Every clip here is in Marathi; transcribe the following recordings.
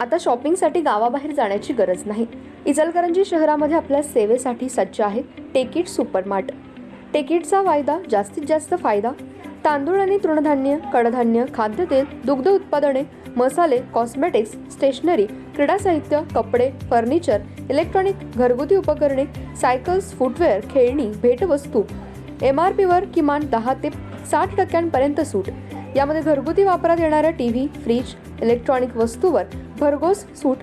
आता शॉपिंगसाठी गावाबाहेर जाण्याची गरज नाही. इचलकरंजी शहरामध्ये आपल्या सेवेसाठी सज्ज आहे टेकिट सुपरमार्ट. टेकिटचा वायदा जास्तीत जास्त फायदा. तांदूळ आणि तृणधान्य, कडधान्य, खाद्यतेल, दुग्ध उत्पादने, मसाले, कॉस्मेटिक्स, स्टेशनरी, क्रीडा साहित्य, कपडे, फर्निचर, इलेक्ट्रॉनिक, घरगुती उपकरणे, सायकल्स, फुटवेअर, खेळणी, भेटवस्तू. MRPवर किमान 10 ते 60% सूट. यामध्ये घरगुती वापरात येणाऱ्या टीव्ही, फ्रीज, इलेक्ट्रॉनिक वस्तूवर भरघोस सूट.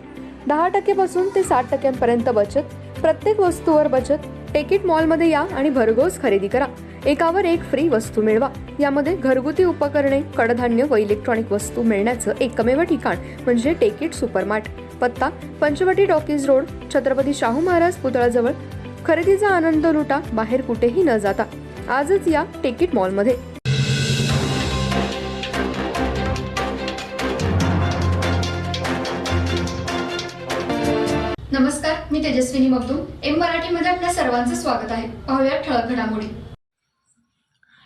10% पासून ते 60% बचत. प्रत्येक वस्तूवर बचत. टेकिट मॉलमध्ये या आणि भरघोस खरेदी करा. एकावर एक फ्री वस्तू मिळवा. यामध्ये घरगुती उपकरणे, कडधान्य व इलेक्ट्रॉनिक वस्तू मिळण्याचं एकमेव ठिकाण म्हणजे टेकिट सुपरमार्ट. पत्ता पंचवटी टॉकीज रोड, छत्रपती शाहू महाराज पुतळ्याजवळ. खरेदीचा आनंद लुटा बाहेर कुठेही न जाता. आजच या टेकिट मॉलमध्ये. नमस्कार, मी तेजस्विनी मगदूम. एम मराठीमध्ये आपल्या सर्वांचं स्वागत आहे. पाहूया ठळक घडामोडी.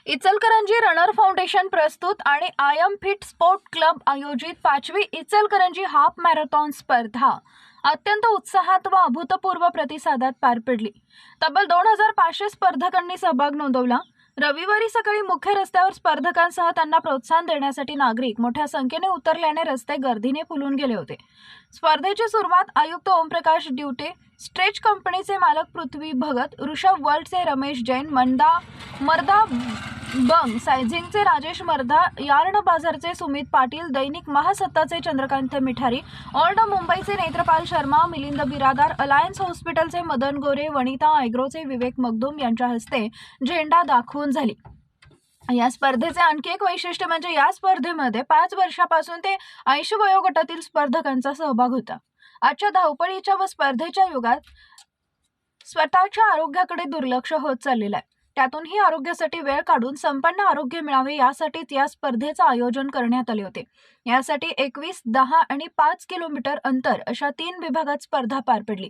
इचलकरंजी रनर फाउंडेशन प्रस्तुत आणि I am fit sport club आयोजित 5वी इचलकरंजी हाफ मॅरेथॉन स्पर्धा अत्यंत उत्साहात व अभूतपूर्व प्रतिसादात पार पडली. तब्बल 2500 स्पर्धकांनी सहभाग नोंदवला. रविवारी सकाळी मुख्य रस्त्यावर स्पर्धकांसह त्यांना प्रोत्साहन देण्यासाठी नागरिक मोठ्या संख्येने उतरल्याने रस्ते गर्दीने फुलून गेले होते. स्पर्धेची सुरुवात आयुक्त ओमप्रकाश ड्युटे, स्ट्रेच कंपनीचे मालक पृथ्वी भगत, ऋषभ वर्ल्डचे रमेश जैन, मर्दा बंग सायझिंगचे राजेश मर्धा, यार्न बाजारचे सुमित पाटील, दैनिक महासत्ताचे चंद्रकांत मिठारी, ओल्ड मुंबईचे नेत्रपाल शर्मा, मिलिंद बिरादार, अलायन्स हॉस्पिटलचे मदन गोरे, वनिता ॲग्रोचे विवेक मगदूम यांच्या हस्ते झेंडा दाखवून झाली. या स्पर्धेचे आणखी एक वैशिष्ट्य म्हणजे या स्पर्धेमध्ये 5 वर्षापासून ते 80 वयोगटातील स्पर्धकांचा सहभाग होता. आजच्या धावपळीच्या व स्पर्धेच्या युगात स्वतःच्या आरोग्याकडे दुर्लक्ष होत चाललेलं आहे. त्यातूनही आरोग्यासाठी वेळ काढून संपन्न आरोग्य मिळावे यासाठीच या स्पर्धेचं आयोजन करण्यात आले होते. यासाठी 21, 10 आणि 5 किलोमीटर अंतर अशा 3 विभागात स्पर्धा पार पडली.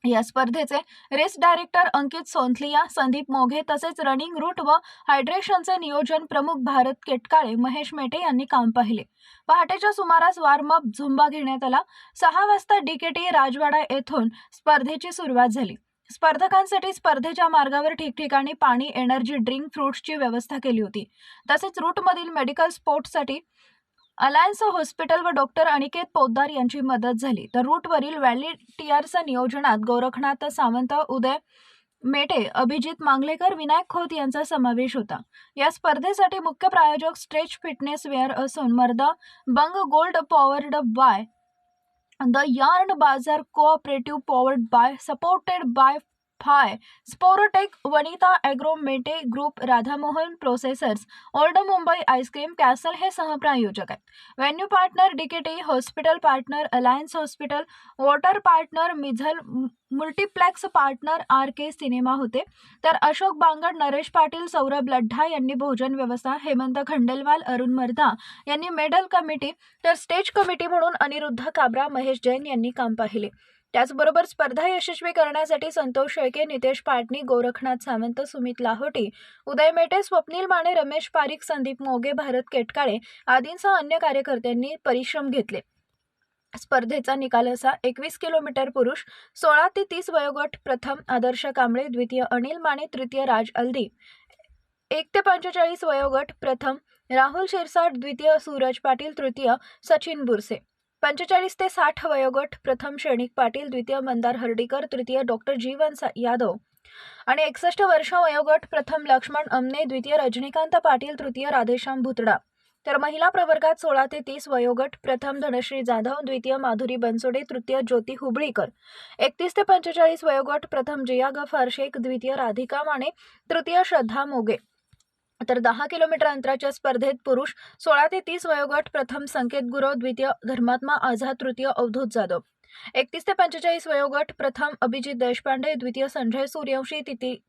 या स्पर्धेचे रेस डायरेक्टर अंकित सोंथलिया, संदीप मोघे तसेच रनिंग रूट व हायड्रेशनचे नियोजन प्रमुख भारत केटकाळे, महेश मेटे यांनी काम पाहिले. पहाटेच्या सुमारास वॉर्मअप झुंबा घेण्यात आला. 6 वाजता DKT राजवाडा येथून स्पर्धेची सुरुवात झाली. स्पर्धकांसाठी स्पर्धेच्या मार्गावर ठिकठिकाणी पाणी, एनर्जी ड्रिंक, फ्रूट्सची व्यवस्था केली होती. तसेच रूटमधील मेडिकल स्पोर्ट्ससाठी अलायन्स हॉस्पिटल व डॉक्टर अनिकेत पोद्दार यांची मदत झाली. तर रूटवरील व्हॉलेंटियर्सच्या नियोजनात गोरखनाथ सावंत, उदय मेटे, अभिजित मांगलेकर, विनायक खोत यांचा समावेश होता. या स्पर्धेसाठी मुख्य प्रायोजक स्ट्रेच फिटनेस वेअर असून मर्दा बंग gold powered by the yarn bazaar cooperative powered by supported by फाय स्पोरोटेक, Vanita agro, Mete group, Radhamohan processors, old Mumbai ice cream castle हे सहप्रायोजक आहेत. Venue partner DKT, hospital partner alliance hospital, water partner मिझल, मल्टीप्लेक्स पार्टनर RK सिनेमा होते. तर अशोक बांगड, नरेश पाटील, सौरभ लड्ढा यांनी भोजन व्यवस्था, हेमंत खंडेलवाल, अरुण मर्धा यांनी मेडल कमिटी, तर स्टेज कमिटी म्हणून अनिरुद्ध काब्रा, महेश जैन यांनी काम पाहिले. त्याचबरोबर स्पर्धा यशस्वी करण्यासाठी संतोष शेळके, नितेश पाटणी, गोरखनाथ सावंत, सुमित लाहोटी, उदय मेटे, स्वप्नील माने, रमेश पारिक, संदीप मोगे, भारत केटकाळे आदींसह अन्य कार्यकर्त्यांनी परिश्रम घेतले. स्पर्धेचा निकाल असा: 21 किलोमीटर पुरुष 16 ते 30 वयोगट प्रथम आदर्श कांबळे, द्वितीय अनिल माने, तृतीय राज अल्दी. 1 ते 45 वयोगट प्रथम राहुल शिरसाट, द्वितीय सूरज पाटील, तृतीय सचिन बुरसे. 45 ते 60 वयोगट प्रथम क्षणिक पाटील, द्वितीय मंदार हर्डीकर, तृतीय डॉक्टर जीवन यादव. आणि 61 वर्ष वयोगट प्रथम लक्ष्मण अमने, द्वितीय रजनीकांत पाटील, तृतीय राधेश्याम भुतडा. तर महिला प्रवर्गात 16 ते 30 वयोगट प्रथम धनश्री जाधव, द्वितीय माधुरी बनसोडे, तृतीय ज्योती हुबळीकर. 31 ते 45 वयोगट प्रथम जिया गफार शेख, द्वितीय राधिका माने, तृतीय श्रद्धा मोगे. तर 10 किलोमीटर अंतराच्या स्पर्धेत पुरुष 16 ते 30 वयोगट प्रथम संकेत गुरव, द्वितीय धर्मात्मा आझाद, तृतीय अवधूत जाधव. 31 ते 45 वयोगट प्रथम अभिजित देशपांडे, द्वितीय संजय सूर्यवंशी,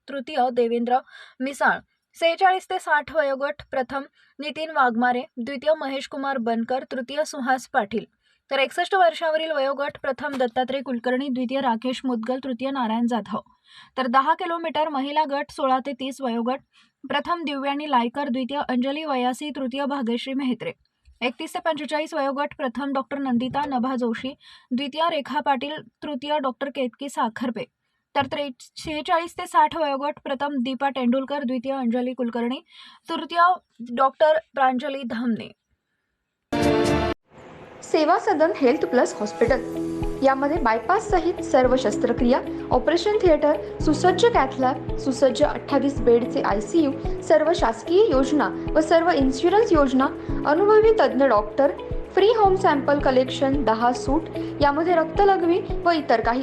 तृतीय देवेंद्र मिसाळ. 46 ते 60 वयोगट प्रथम नितीन वाघमारे, द्वितीय महेश कुमार बनकर, तृतीय सुहास पाटील. तर 61 वर्षावरील वयोगट प्रथम दत्तात्रय कुलकर्णी, द्वितीय राकेश मुदगल, तृतीय नारायण जाधव. तर 10 किलोमीटर महिला गट 16 ते 30 वयोगट प्रथम दिव्यानी लायकर, द्वितीय अंजली वयासी, तृतीय भाग्यश्री मेहत्रे. 31 ते 45 वयोगट प्रथम डॉक्टर नंदिता नभा जोशी, द्वितीय रेखा पाटील, तृतीय डॉक्टर केतकी साखरपे. तर 46 ते 60 वयोगट प्रथम दीपा तेंडुलकर, द्वितीय अंजली कुलकर्णी, तृतीय डॉक्टर प्रांजली धामणे. सेवा सदन हेल्थ प्लस हॉस्पिटल यामध्ये बायपास सहित सर्व शस्त्रक्रिया, ऑपरेशन थिएटर, सुसज्ज कॅथलॅब, सुसज्ज 28 बेडचे ICU, सर्व शासकीय योजना व सर्व इन्शुरन्स योजना, अनुभवी तज्ज्ञ doctor, free home sample collection, 10 सूट, यामध्ये रक्तलघवी व इतर काही